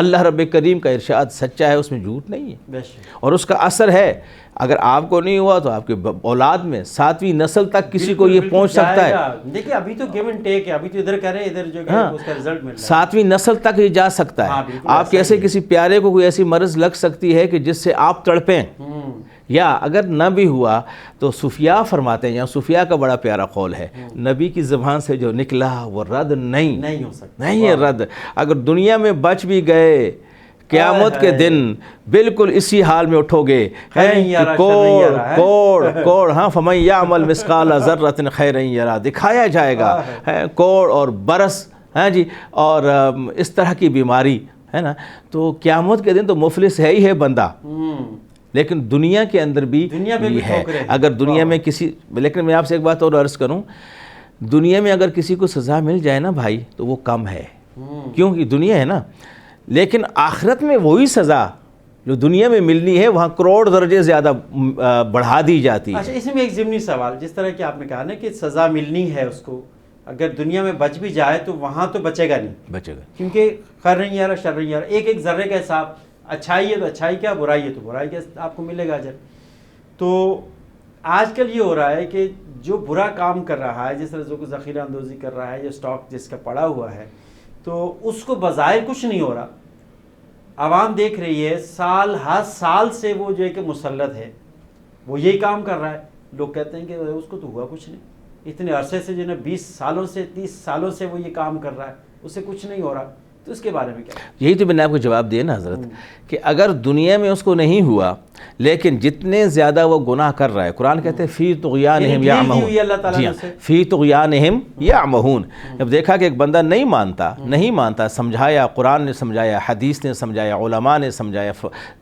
اللہ رب کریم کا ارشاد سچا ہے، اس میں جھوٹ نہیں ہے، بے شک، اور اس کا اثر ہے. اگر آپ کو نہیں ہوا تو آپ کے اولاد میں 7ویں نسل تک کسی کو یہ پہنچ سکتا ہے. دیکھیں ابھی تو گیو اینڈ ٹیک ہے، ابھی تو ادھر کر رہے ہیں، ادھر جو ہے اس کا رزلٹ مل رہا ہے. 7ویں نسل تک یہ جا سکتا ہے. آپ کے ایسے کسی پیارے کو کوئی ایسی مرض لگ سکتی ہے کہ جس سے آپ تڑپیں، یا اگر نہ بھی ہوا تو صوفیاء فرماتے ہیں، یہاں صوفیاء کا بڑا پیارا قول ہے، نبی کی زبان سے جو نکلا وہ رد نہیں ہو سکتا، نہیں ہے رد. اگر دنیا میں بچ بھی گئے، قیامت کے دن بالکل اسی حال میں اٹھو گے. کوڑ ہاں فمن یعمل مثقال ذرۃ خیرا یرا، دکھایا جائے گا کوڑ اور برس، ہاں جی، اور اس طرح کی بیماری ہے نا. تو قیامت کے دن تو مفلس ہے ہی ہے بندہ، لیکن دنیا کے اندر بھی یہ ہے. اگر دنیا میں کسی، لیکن میں آپ سے ایک بات اور عرض کروں، دنیا میں اگر کسی کو سزا مل جائے نا بھائی تو وہ کم ہے، کیونکہ دنیا ہے نا. لیکن آخرت میں وہی سزا جو دنیا میں ملنی ہے وہاں کروڑ درجے زیادہ بڑھا دی جاتی ہے. اچھا، اس میں ایک ضمنی سوال، جس طرح کہ آپ نے کہا نا کہ سزا ملنی ہے اس کو، اگر دنیا میں بچ بھی جائے تو وہاں تو بچے گا نہیں، بچے گا، کیونکہ خیر نہیں یارا شر نہیں یارا، ایک ایک ذرے کا حساب، اچھائی ہے تو اچھائی کیا، برائی ہے تو برائی کیا، آپ کو ملے گا اجر. تو آج کل یہ ہو رہا ہے کہ جو برا کام کر رہا ہے، جس طرح جو ذخیرہ اندوزی کر رہا ہے، جو اسٹاک جس کا پڑا ہوا ہے، تو اس کو بظاہر کچھ نہیں ہو رہا. عوام دیکھ رہی ہے، ہر سال سے وہ جو ہے کہ مسلط ہے، وہ یہی کام کر رہا ہے. لوگ کہتے ہیں کہ اس کو تو ہوا کچھ نہیں، اتنے عرصے سے جو ہے نا 20 سالوں سے 30 سالوں سے وہ یہ کام کر رہا ہے، اس سے کچھ نہیں ہو رہا. تو اس کے بارے میں کیا؟ یہی تو میں نے آپ کو جواب دیا نا حضرت، کہ اگر دنیا میں اس کو نہیں ہوا لیکن جتنے زیادہ وہ گناہ کر رہا ہے، قرآن کہتے ہیں فی طغیانہم یعمہون، جی ہاں، فی طغیانہم یعمہون. جب دیکھا کہ ایک بندہ نہیں مانتا، سمجھایا، قرآن نے سمجھایا، حدیث نے سمجھایا، علماء نے سمجھایا،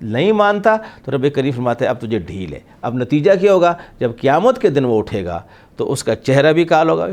نہیں مانتا، تو رب کریم فرماتے ہیں اب تجھے ڈھیل ہے. اب نتیجہ کیا ہوگا؟ جب قیامت کے دن وہ اٹھے گا تو اس کا چہرہ بھی کال ہوگا.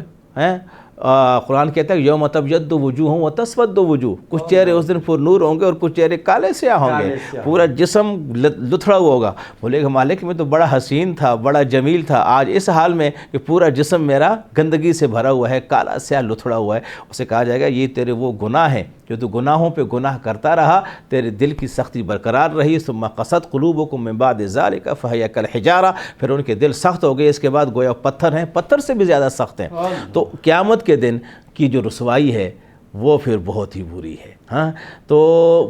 قرآن کہتا ہے یوم تبیض وجوہ و تسود وجوہ، کچھ چہرے اس دن پر نور ہوں گے اور کچھ چہرے کالے سیاہ ہوں گے، پورا جسم لتھڑا ہوا ہوگا. بولے گا مالک میں تو بڑا حسین تھا، بڑا جمیل تھا، آج اس حال میں کہ پورا جسم میرا گندگی سے بھرا ہوا ہے، کالا سیاہ لتھڑا ہوا ہے. اسے کہا جائے گا یہ تیرے وہ گناہ ہیں جو تو گناہوں پہ گناہ کرتا رہا، تیرے دل کی سختی برقرار رہی. ثم قست قلوبکم من بعد ذلک فہی کالحجارہ، پھر ان کے دل سخت ہو گئے، اس کے بعد گویا پتھر ہیں، پتھر سے بھی زیادہ سخت ہیں. تو قیامت کے دن کی جو رسوائی ہے وہ پھر بہت ہی بری ہے. ہاں تو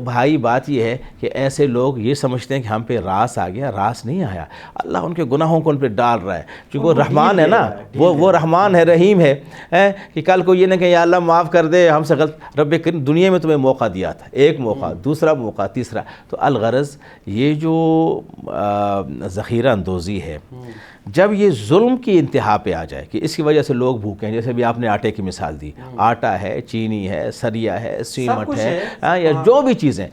بھائی بات یہ ہے کہ ایسے لوگ یہ سمجھتے ہیں کہ ہم پہ راس آ گیا، راس نہیں آیا. اللہ ان کے گناہوں کو ان پہ ڈال رہا ہے، کیونکہ وہ رحمان ہے نا، وہ رحمان ہے، رحیم ہے، کہ کل کو یہ نہ کہ یا اللہ معاف کر دے ہم سے غلط. رب کریم دنیا میں تمہیں موقع دیا تھا، ایک موقع، دوسرا موقع، تیسرا. تو الغرض یہ جو ذخیرہ اندوزی ہے، جب یہ ظلم کی انتہا پہ آ جائے کہ اس کی وجہ سے لوگ بھوکے ہیں، جیسے بھی آپ نے آٹے کی مثال دی، آٹا ہے، چینی ہے، سریا ہے، سیمٹ ہے، یا جو بھی چیزیں،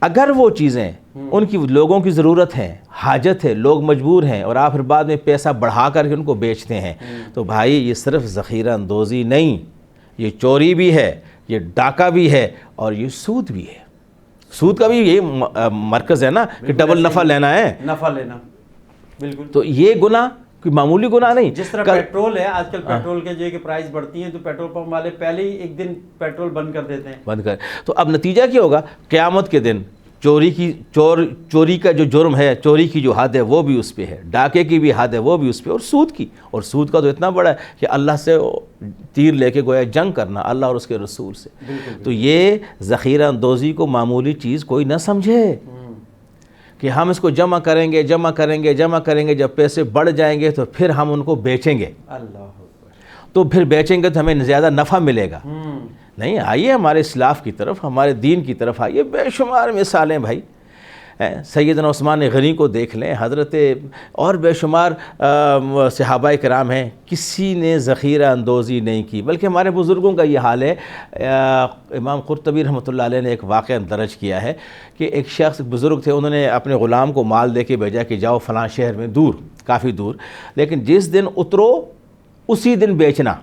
اگر وہ چیزیں ان کی لوگوں کی ضرورت ہے، حاجت ہے، لوگ مجبور ہیں، اور آپ پھر بعد میں پیسہ بڑھا کر کے ان کو بیچتے ہیں، تو بھائی یہ صرف ذخیرہ اندوزی نہیں، یہ چوری بھی ہے، یہ ڈاکہ بھی ہے، اور یہ سود بھی ہے. سود کا بھی یہی مرکز ہے نا کہ ڈبل نفع لینا ہے، نفع لینا. بالکل. تو یہ گناہ کوئی معمولی گناہ نہیں. جس طرح پیٹرول ہے، آج کل پیٹرول کے جو کہ پرائز بڑھتی ہیں تو پیٹرول پمپ والے پہلے ہی ایک دن پیٹرول بند کر دیتے ہیں، بند کر. تو اب نتیجہ کیا ہوگا؟ قیامت کے دن چوری کا جو جرم ہے، چوری کی جو حد ہے وہ بھی اس پہ ہے، ڈاکے کی بھی حد ہے وہ بھی اس پہ، اور سود کی، اور سود کا تو اتنا بڑا ہے کہ اللہ سے تیر لے کے گویا جنگ کرنا، اللہ اور اس کے رسول سے. تو یہ ذخیرہ اندوزی کو معمولی چیز کوئی نہ سمجھے کہ ہم اس کو جمع کریں گے، جب پیسے بڑھ جائیں گے تو پھر ہم ان کو بیچیں گے، تو پھر بیچیں گے تو ہمیں زیادہ نفع ملے گا. نہیں، آئیے ہمارے اسلاف کی طرف، ہمارے دین کی طرف آئیے. بے شمار مثالیں بھائی، سیدنا عثمان غنی کو دیکھ لیں، حضرت اور بے شمار صحابہ کرام ہیں، کسی نے ذخیرہ اندوزی نہیں کی، بلکہ ہمارے بزرگوں کا یہ حال ہے. امام قرطبی رحمۃ اللہ علیہ نے ایک واقعہ درج کیا ہے کہ ایک شخص بزرگ تھے، انہوں نے اپنے غلام کو مال دے کے بھیجا کہ جاؤ فلاں شہر میں، دور، کافی دور، لیکن جس دن اترو اسی دن بیچنا،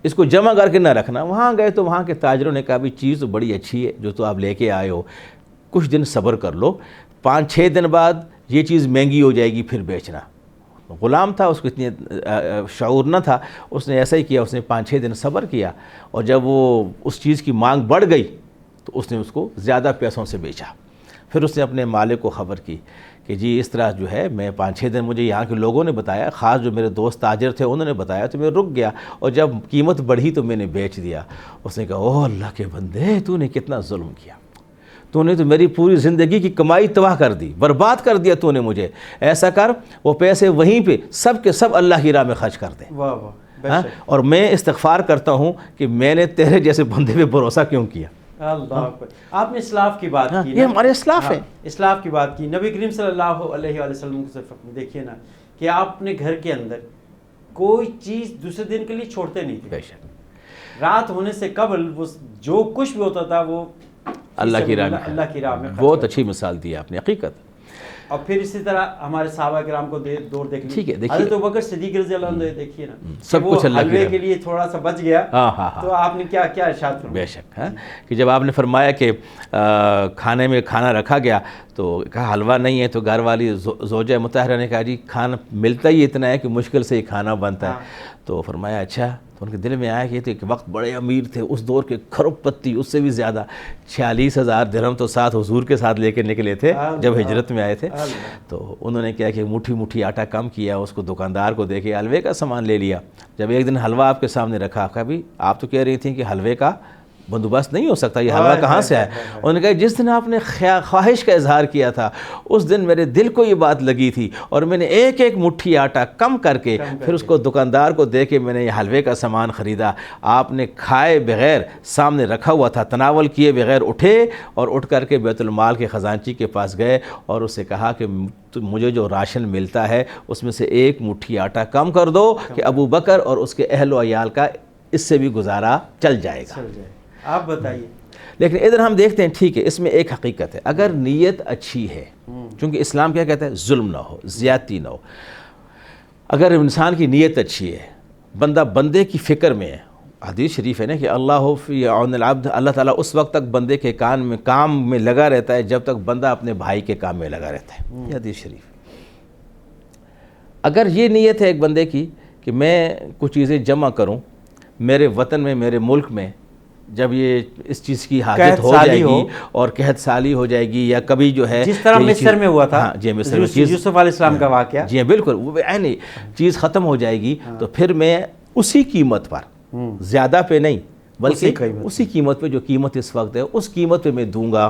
اس کو جمع کر کے نہ رکھنا. وہاں گئے تو وہاں کے تاجروں نے کہا بھی چیز تو بڑی اچھی ہے جو تو آپ لے کے آئے ہو، کچھ دن صبر کر لو، 5-6 دن بعد یہ چیز مہنگی ہو جائے گی پھر بیچنا. غلام تھا، اس کو اتنی شعور نہ تھا، اس نے ایسا ہی کیا، اس نے 5-6 دن صبر کیا، اور جب وہ اس چیز کی مانگ بڑھ گئی تو اس نے اس کو زیادہ پیسوں سے بیچا. پھر اس نے اپنے مالک کو خبر کی کہ جی اس طرح جو ہے میں 5-6 دن مجھے یہاں کے لوگوں نے بتایا, خاص جو میرے دوست تاجر تھے انہوں نے بتایا, تو میں رک گیا, اور جب قیمت بڑھی تو میں نے بیچ دیا. اس نے کہا اوہ اللہ کے بندے, تو نے کتنا ظلم کیا, تو نے تو میری پوری زندگی کی کمائی تباہ کر دی, برباد کر دیا تو نے مجھے. ایسا کر وہ پیسے وہیں پہ سب کے سب اللہ کی راہ میں خرچ کر دیں. واہ واہ. اور میں استغفار کرتا ہوں کہ میں نے تیرے جیسے بندے پہ بھروسہ کیوں کیا. اللہ اکبر. آپ نے اسلاف کی بات کی, یہ ہمارے اسلاف ہیں. اسلاف کی بات کی. نبی کریم صلی اللہ علیہ وآلہ وسلم کو دیکھیے نا کہ آپ اپنے گھر کے اندر کوئی چیز دوسرے دن کے لیے چھوڑتے نہیں تھے. بے شک. رات ہونے سے قبل وہ جو کچھ بھی ہوتا تھا وہ اللہ کی راہ میں. بہت اچھی مثال دی آپ نے, حقیقت. اور پھر اسی طرح ہمارے صحابہ کرام کو دور دیکھ ٹھیک ہے. حضرت ابوبکر صدیق رضی اللہ عنہ دیکھیے نا, سب کچھ اللہ حلوے کے لیے تھوڑا سا بچ گیا, تو آپ نے کیا ارشاد فرمایا. بے شک. کہ جب آپ نے فرمایا کہ کھانے میں کھانا رکھا گیا تو کہا حلوہ نہیں ہے, تو گھر والی زوجہ مطہرہ نے کہا جی کھانا ملتا ہی اتنا ہے کہ مشکل سے ہی کھانا بنتا ہے. تو فرمایا اچھا. تو ان کے دل میں آیا کہ یہ تو ایک وقت بڑے امیر تھے, اس دور کے کھرب پتی, اس سے بھی زیادہ 46,000 درہم تو ساتھ حضور کے ساتھ لے کے نکلے تھے جب ہجرت میں آئے تھے. تو انہوں نے کیا کہ مٹھی آٹا کم کیا, اس کو دکاندار کو دے کے حلوے کا سامان لے لیا. جب ایک دن حلوہ آپ کے سامنے رکھا, کہا بھی آپ تو کہہ رہی تھیں کہ حلوے کا بندوبست نہیں ہو سکتا, یہ حلوہ کہاں سے آئے. انہوں نے کہا جس دن آپ نے خواہش کا اظہار کیا تھا اس دن میرے دل کو یہ بات لگی تھی, اور میں نے ایک مٹھی آٹا کم کر کے پھر اس کو دکاندار کو دے کے میں نے یہ حلوے کا سامان خریدا. آپ نے کھائے بغیر سامنے رکھا ہوا تھا, تناول کیے بغیر اٹھے اور اٹھ کر کے بیت المال کے خزانچی کے پاس گئے اور اس سے کہا کہ مجھے جو راشن ملتا ہے اس میں سے ایک مٹھی آٹا کم کر دو کہ ابو بکر اور اس کے اہل و عیال کا اس سے بھی گزارا چل جائے گا. آپ بتائیے. لیکن ادھر ہم دیکھتے ہیں ٹھیک ہے, اس میں ایک حقیقت ہے, اگر نیت اچھی ہے, چونکہ اسلام کیا کہتا ہے, ظلم نہ ہو, زیادتی نہ ہو. اگر انسان کی نیت اچھی ہے, بندہ بندے کی فکر میں ہے, حدیث شریف ہے نا کہ اللہ فی عون العبد, اللہ تعالیٰ اس وقت تک بندے کے کام میں لگا رہتا ہے جب تک بندہ اپنے بھائی کے کام میں لگا رہتا ہے. یہ حدیث شریف. اگر یہ نیت ہے ایک بندے کی کہ میں کچھ چیزیں جمع کروں میرے وطن میں, میرے ملک میں, جب یہ اس چیز کی حاجت ہو جائے گی اور قحط سالی ہو جائے گی, یا کبھی جو ہے جس طرح مصر میں ہوا تھا, جی مصر میں یوسف علیہ السلام کا واقعہ, جی بالکل, وہ عینی چیز ختم ہو جائے گی, تو پھر میں اسی قیمت پر, زیادہ پہ نہیں بلکہ اسی قیمت پہ, جو قیمت اس وقت ہے اس قیمت پہ میں دوں گا.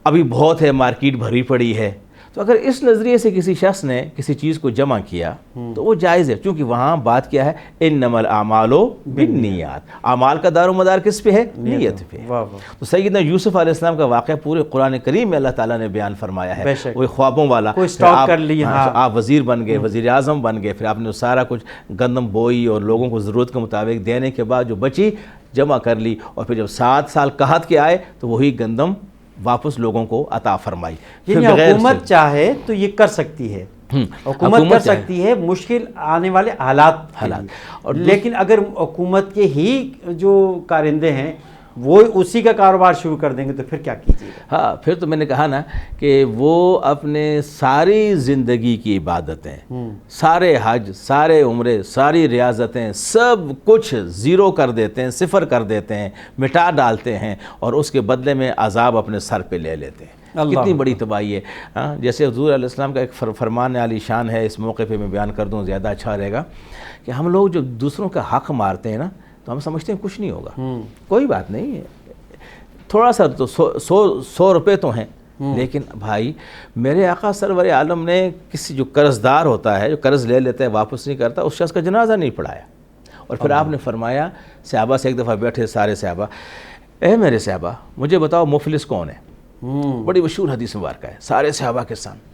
ابھی بہت ہے, مارکیٹ بھری پڑی ہے, تو اگر اس نظریے سے کسی شخص نے کسی چیز کو جمع کیا تو وہ جائز ہے, کیونکہ وہاں بات کیا ہے, انما الاعمال بالنیات, اعمال کا دار و مدار کس پہ ہے, نیت پہ. تو سیدنا یوسف علیہ السلام کا واقعہ پورے قرآن کریم میں اللہ تعالیٰ نے بیان فرمایا ہے, وہ خوابوں والا, آپ وزیر بن گئے, وزیر اعظم بن گئے, پھر آپ نے سارا کچھ گندم بوئی اور لوگوں کو ضرورت کے مطابق دینے کے بعد جو بچی جمع کر لی, اور پھر جب 7 سال قحط کے آئے تو وہی گندم واپس لوگوں کو عطا فرمائی. یعنی حکومت چاہے تو یہ کر سکتی ہے, حکومت کر سکتی ہے مشکل آنے والے حالات, اور لیکن اگر حکومت کے ہی جو کارندے ہیں وہ اسی کا کاروبار شروع کر دیں گے تو پھر کیا کیجیے گا. ہاں, پھر تو میں نے کہا نا کہ وہ اپنے ساری زندگی کی عبادتیں, سارے حج, سارے عمرے, ساری ریاضتیں, سب کچھ زیرو کر دیتے ہیں, صفر کر دیتے ہیں, مٹا ڈالتے ہیں, اور اس کے بدلے میں عذاب اپنے سر پہ لے لیتے ہیں. کتنی بڑی تباہی ہے. جیسے حضور علیہ السلام کا ایک فرمان عالی شان ہے, اس موقع پہ میں بیان کر دوں زیادہ اچھا رہے گا, کہ ہم لوگ جو دوسروں کا حق مارتے ہیں نا, تو ہم سمجھتے ہیں کچھ نہیں ہوگا, کوئی بات نہیں ہے, تھوڑا سا تو 100 روپے تو ہیں, لیکن بھائی میرے آقا سرور عالم نے کسی جو قرض دار ہوتا ہے, جو قرض لے لیتا ہے واپس نہیں کرتا, اس شخص کا جنازہ نہیں پڑھایا. اور پھر آپ نے فرمایا, صحابہ سے ایک دفعہ بیٹھے سارے صحابہ, اے میرے صحابہ مجھے بتاؤ مفلس کون ہے. بڑی مشہور حدیث مبارکہ ہے, سارے صحابہ کے سامنے.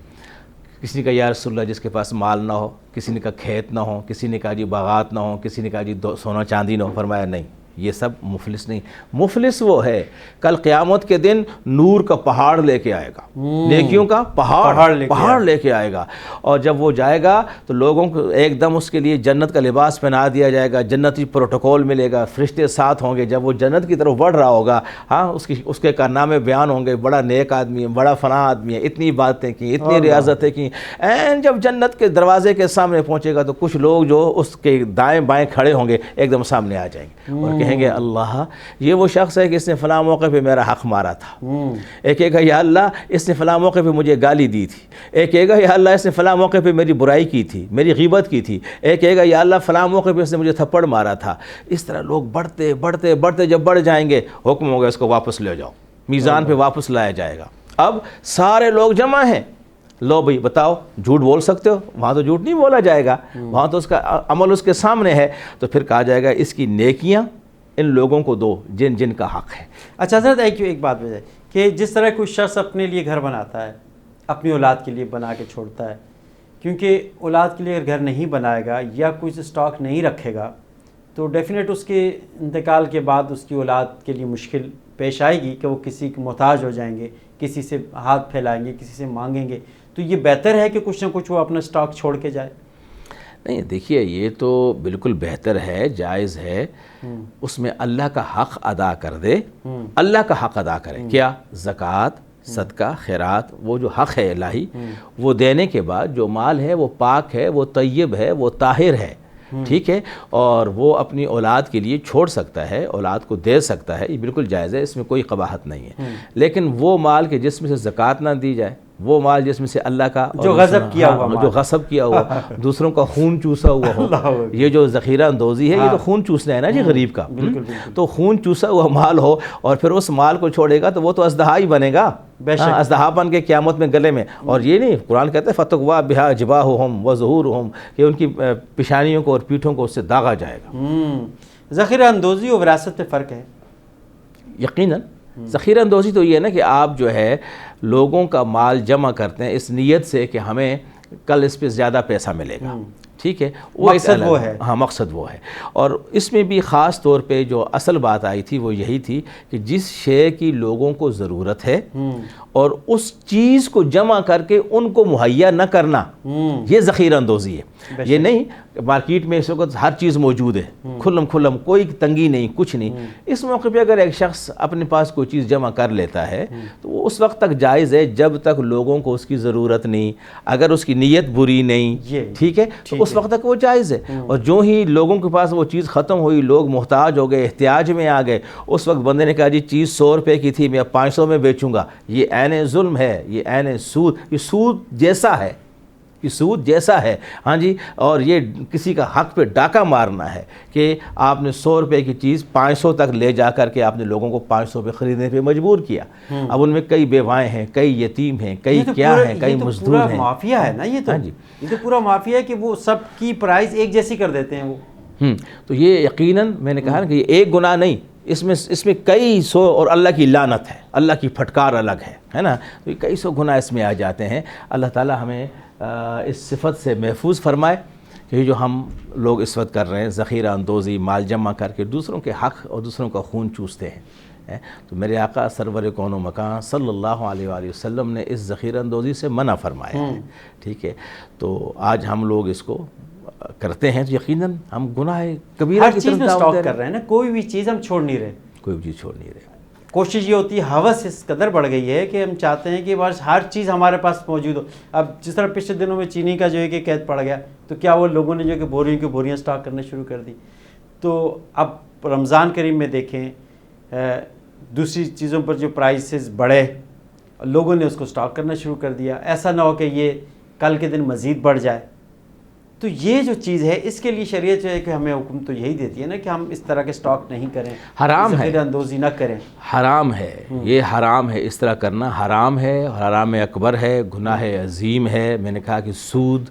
کسی نے کہا یا رسول اللہ جس کے پاس مال نہ ہو, کسی نے کہا کھیت نہ ہو, کسی نے کہا جی باغات نہ ہو, کسی نے کہا جی سونا چاندی نہ ہو. فرمایا نہیں, یہ سب مفلس نہیں. مفلس وہ ہے کل قیامت کے دن نور کا پہاڑ لے کے آئے گا, نیکیوں کا پہاڑ لے کے آئے گا, اور جب وہ جائے گا تو لوگوں کو ایک دم اس کے لیے جنت کا لباس پہنا دیا جائے گا, جنتی پروٹوکول ملے گا, فرشتے ساتھ ہوں گے. جب وہ جنت کی طرف بڑھ رہا ہوگا, ہاں اس کے کارنامے بیان ہوں گے, بڑا نیک آدمی ہے, بڑا فلاں آدمی ہے, اتنی باتیں کی, اتنی ریاضتیں کی. اینڈ جب جنت کے دروازے کے سامنے پہنچے گا تو کچھ لوگ جو اس کے دائیں بائیں کھڑے ہوں گے ایک دم سامنے آ جائیں گے اور کہیں گے اللہ یہ وہ شخص ہے کہ اس نے فلاں موقع پہ میرا حق مارا تھا، ایک کہے گا یا اللہ اس نے فلاں موقع پہ مجھے گالی دی تھی، ایک کہے گا یا اللہ اس نے فلاں موقع پہ میری برائی کی تھی، میری غیبت کی تھی، ایک کہے گا یا اللہ فلاں موقع پہ اس نے مجھے تھپڑ مارا تھا۔ اس طرح لوگ بڑھتے بڑھتے بڑھتے جب بڑھ جائیں گے حکم ہوگا اس کو واپس لے جاؤ، میزان پہ واپس لایا جائے گا۔ اب سارے لوگ جمع ہیں، لو بھئی بتاؤ جھوٹ بول سکتے ہو؟ وہاں تو جھوٹ نہیں بولا جائے گا، وہاں تو اس کا عمل اس کے سامنے ہے، تو پھر کہا جائے گا اس کی نیکیاں ان لوگوں کو دو جن جن کا حق ہے۔ اچھا حضرت ایک بات بتائیں کہ جس طرح کوئی شخص اپنے لیے گھر بناتا ہے، اپنی اولاد کے لیے بنا کے چھوڑتا ہے، کیونکہ اولاد کے لیے اگر گھر نہیں بنائے گا یا کچھ اسٹاک نہیں رکھے گا تو ڈیفینیٹ اس کے انتقال کے بعد اس کی اولاد کے لیے مشکل پیش آئے گی کہ وہ کسی کے محتاج ہو جائیں گے، کسی سے ہاتھ پھیلائیں گے، کسی سے مانگیں گے۔ تو یہ بہتر ہے کہ کچھ نہ کچھ وہ اپنا اسٹاک چھوڑ کے جائے؟ نہیں دیکھیے یہ تو بالکل بہتر ہے، جائز ہے، اس میں اللہ کا حق ادا کر دے، اللہ کا حق ادا کرے۔ کیا؟ زکوٰۃ، صدقہ، خیرات، وہ جو حق ہے الہی وہ دینے کے بعد جو مال ہے وہ پاک ہے، وہ طیب ہے، وہ طاہر ہے، ٹھیک ہے، اور وہ اپنی اولاد کے لیے چھوڑ سکتا ہے، اولاد کو دے سکتا ہے، یہ بالکل جائز ہے، اس میں کوئی قباحت نہیں ہے۔ لیکن وہ مال کہ جس میں سے زکوٰۃ نہ دی جائے، وہ مال جس میں سے اللہ کا جو غصب کیا ہوا، جو غصب کیا ہوا، دوسروں کا خون چوسا ہوا ہو، یہ جو ذخیرہ اندوزی ہے یہ تو خون چوسنا ہے نا جی غریب کا، تو خون چوسا ہوا مال ہو اور پھر اس مال کو چھوڑے گا تو وہ تو ازدہا ہی بنے گا، ازدہا بن کے قیامت میں گلے میں۔ اور یہ نہیں، قرآن کہتا ہے فَتُقْوَىٰ بِهَا جِبَاهُهُمْ وَظُهُورُهُمْ کہ ان کی پیشانیوں کو اور پیٹھوں کو اس سے داغا جائے گا۔ ذخیرہ اندوزی اور وراثت میں فرق ہے؟ یقیناً ذخیرہ اندوزی تو یہ ہے نا کہ آپ جو ہے لوگوں کا مال جمع کرتے ہیں اس نیت سے کہ ہمیں کل اس پہ زیادہ پیسہ ملے گا، ٹھیک ہے، وہ مقصد وہ ہے، ہاں مقصد وہ ہے۔ اور اس میں بھی خاص طور پہ جو اصل بات آئی تھی وہ یہی تھی کہ جس شے کی لوگوں کو ضرورت ہے اور اس چیز کو جمع کر کے ان کو مہیا نہ کرنا، یہ ذخیرہ اندوزی ہے۔ یہ نہیں مارکیٹ میں اس وقت ہر چیز موجود ہے، کھلم کھلم، کوئی تنگی نہیں، کچھ نہیں، اس موقع پہ اگر ایک شخص اپنے پاس کوئی چیز جمع کر لیتا ہے تو وہ اس وقت تک جائز ہے جب تک لوگوں کو اس کی ضرورت نہیں، اگر اس کی نیت بری نہیں، ٹھیک ہے، تو اس وقت تک وہ جائز ہے۔ اور جو ہی لوگوں کے پاس وہ چیز ختم ہوئی، لوگ محتاج ہو گئے، احتیاج میں آ گئے، اس وقت بندے نے کہا جی چیز 100 روپے کی تھی میں اب 500 میں بیچوں گا، یہ عین ظلم ہے، یہ عین سود، یہ سود جیسا ہے، یہ سود جیسا ہے، ہاں جی۔ اور یہ کسی کا حق پہ ڈاکہ مارنا ہے کہ آپ نے 100 روپے کی چیز 500 تک لے جا کر کے آپ نے لوگوں کو 500 پہ خریدنے پہ مجبور کیا۔ اب ان میں کئی بیوائیں ہیں، کئی یتیم ہیں، کئی کیا ہیں، کئی مزدور ہیں، مافیا ہے نا یہ تو، یہ تو پورا مافیا ہے کہ وہ سب کی پرائز ایک جیسی کر دیتے ہیں وہ۔ تو یہ یقیناً میں نے کہا نا کہ یہ ایک گناہ نہیں، اس میں کئی سو، اور اللہ کی لعنت ہے، اللہ کی پھٹکار الگ ہے نا، تو کئی سو گناہ اس میں آ جاتے ہیں۔ اللہ تعالی ہمیں اس صفت سے محفوظ فرمائے کہ جو ہم لوگ اس وقت کر رہے ہیں، ذخیرہ اندوزی، مال جمع کر کے دوسروں کے حق اور دوسروں کا خون چوستے ہیں، تو میرے آقا سرور کون و مکان صلی اللہ علیہ وآلہ وسلم نے اس ذخیرہ اندوزی سے منع فرمایا ہے، ٹھیک ہے۔ تو آج ہم لوگ اس کو کرتے ہیں تو یقیناً ہم گناہ کبیرہ کی طرف دعوت کر رہے ہیں نا، کوئی بھی چیز ہم چھوڑ نہیں رہے، کوئی بھی چیز چھوڑ نہیں رہے۔ کوشش یہ ہوتی ہے، ہوس اس قدر بڑھ گئی ہے کہ ہم چاہتے ہیں کہ بس ہر چیز ہمارے پاس موجود ہو۔ اب جس طرح پچھلے دنوں میں چینی کا جو ہے کہ قید پڑ گیا، تو کیا وہ لوگوں نے جو کہ بوریوں کی بوریاں سٹاک کرنا شروع کر دی۔ تو اب رمضان کریم میں دیکھیں دوسری چیزوں پر جو پرائسز بڑھے، لوگوں نے اس کو سٹاک کرنا شروع کر دیا، ایسا نہ ہو کہ یہ کل کے دن مزید بڑھ جائے۔ تو یہ جو چیز ہے اس کے لیے شریعت جو ہے کہ ہمیں حکم تو یہی دیتی ہے نا کہ ہم اس طرح کے سٹاک نہیں کریں، حرام ہے، ذخیرہ اندوزی نہ کریں، حرام ہے، یہ حرام ہے، اس طرح کرنا حرام ہے، حرام اکبر ہے، گناہ عظیم ہے۔ میں نے کہا کہ سود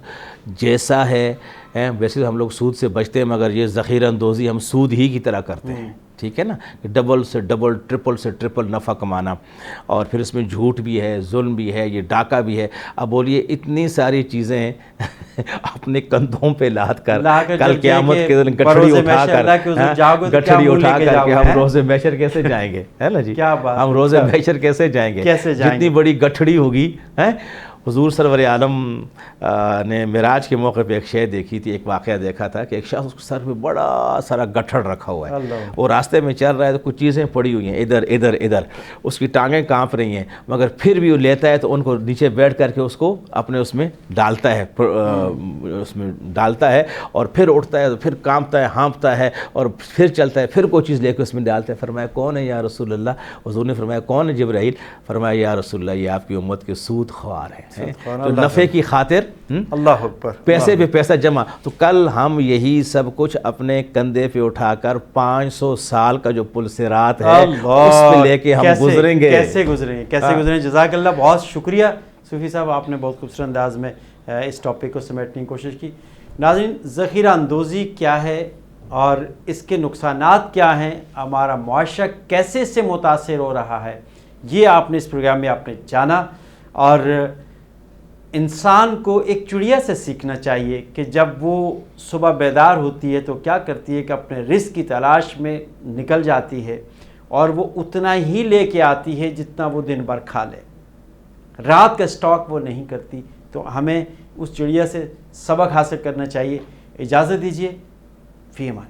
جیسا ہے، ویسے ہم لوگ سود سے بچتے ہیں مگر یہ ذخیرہ اندوزی ہم سود ہی کی طرح کرتے ہیں، ٹھیک ہے نا، ڈبل سے ڈبل، ٹرپل سے ٹرپل نفع کمانا، اور پھر اس میں جھوٹ بھی ہے، ظلم بھی ہے، یہ ڈاکہ بھی ہے۔ اب بولیے اتنی ساری چیزیں اپنے کندھوں پہ لاد کر کل قیامت کے دن گٹھڑی اٹھا کر کے ہم روز محشر کیسے جائیں گے، ہے نا جی، ہم روز محشر کیسے جائیں گے، جتنی بڑی گٹھڑی ہوگی حضور سرور عالم نے معراج کے موقع پہ ایک شے دیکھی تھی، ایک واقعہ دیکھا تھا کہ ایک شخص اس کے سر پہ بڑا سارا گٹھڑ رکھا ہوا ہے، وہ راستے میں چل رہا ہے تو کچھ چیزیں پڑی ہوئی ہیں ادھر ادھر ادھر، اس کی ٹانگیں کانپ رہی ہیں، مگر پھر بھی وہ لیتا ہے تو ان کو نیچے بیٹھ کر کے اس کو اپنے اس میں ڈالتا ہے اور پھر اٹھتا ہے، پھر کانپتا ہے، ہانپتا ہے اور پھر چلتا ہے، پھر کوئی چیز لے کے اس میں ڈالتا ہے۔ فرمایا کون ہے یا رسول اللہ؟ حضور نے فرمایا کون ہے جبرائیل؟ فرمایا یا رسول اللہ یہ آپ کی امت کے سود خوار ہیں، جو نفع کی خاطر اللہ اکبر پیسے پہ پیسہ جمع۔ تو کل ہم یہی سب کچھ اپنے کندھے پہ اٹھا کر 500 سال کا جو پل صراط ہے اس پہ لے کے ہم گزریں گے، کیسے گزریں۔ جزاک اللہ، بہت شکریہ صوفی صاحب، آپ نے بہت خوبصورت انداز میں اس ٹاپک کو سمیٹنے کی کوشش کی۔ ناظرین، ذخیرہ اندوزی کیا ہے اور اس کے نقصانات کیا ہیں، ہمارا معاشرہ کیسے اس سے متاثر ہو رہا ہے، یہ آپ نے اس پروگرام میں آپ نے جانا۔ اور انسان کو ایک چڑیا سے سیکھنا چاہیے کہ جب وہ صبح بیدار ہوتی ہے تو کیا کرتی ہے کہ اپنے رزق کی تلاش میں نکل جاتی ہے اور وہ اتنا ہی لے کے آتی ہے جتنا وہ دن بھر کھا لے، رات کا سٹاک وہ نہیں کرتی۔ تو ہمیں اس چڑیا سے سبق حاصل کرنا چاہیے۔ اجازت دیجیے، فی امان۔